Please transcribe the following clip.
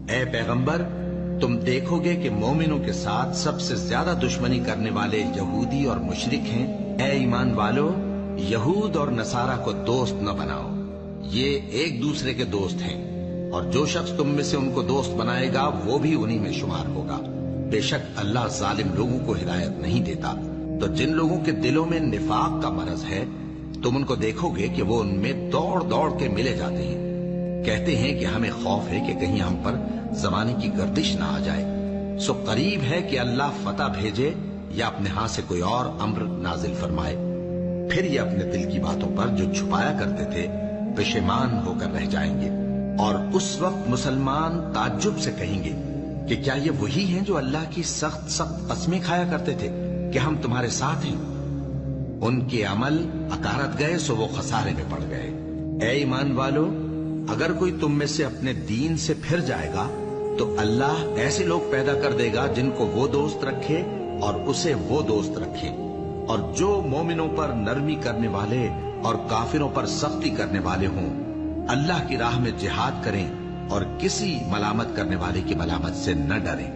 اے پیغمبر، تم دیکھو گے کہ مومنوں کے ساتھ سب سے زیادہ دشمنی کرنے والے یہودی اور مشرک ہیں۔ اے ایمان والو، یہود اور نصارہ کو دوست نہ بناؤ، یہ ایک دوسرے کے دوست ہیں، اور جو شخص تم میں سے ان کو دوست بنائے گا وہ بھی انہی میں شمار ہوگا۔ بے شک اللہ ظالم لوگوں کو ہدایت نہیں دیتا۔ تو جن لوگوں کے دلوں میں نفاق کا مرض ہے، تم ان کو دیکھو گے کہ وہ ان میں دوڑ دوڑ کے ملے جاتے ہیں، کہتے ہیں کہ ہمیں خوف ہے کہ کہیں ہم پر زمانے کی گردش نہ آ جائے۔ سو قریب ہے کہ اللہ فتح بھیجے یا اپنے ہاں سے کوئی اور امر نازل فرمائے، پھر یہ اپنے دل کی باتوں پر جو چھپایا کرتے تھے پشیمان ہو کر رہ جائیں گے۔ اور اس وقت مسلمان تعجب سے کہیں گے کہ کیا یہ وہی ہیں جو اللہ کی سخت سخت قسمیں کھایا کرتے تھے کہ ہم تمہارے ساتھ ہیں؟ ان کے عمل اکارت گئے سو وہ خسارے میں پڑ گئے۔ اے ایمان والو، اگر کوئی تم میں سے اپنے دین سے پھر جائے گا تو اللہ ایسے لوگ پیدا کر دے گا جن کو وہ دوست رکھے اور اسے وہ دوست رکھے، اور جو مومنوں پر نرمی کرنے والے اور کافروں پر سختی کرنے والے ہوں، اللہ کی راہ میں جہاد کریں اور کسی ملامت کرنے والے کی ملامت سے نہ ڈریں۔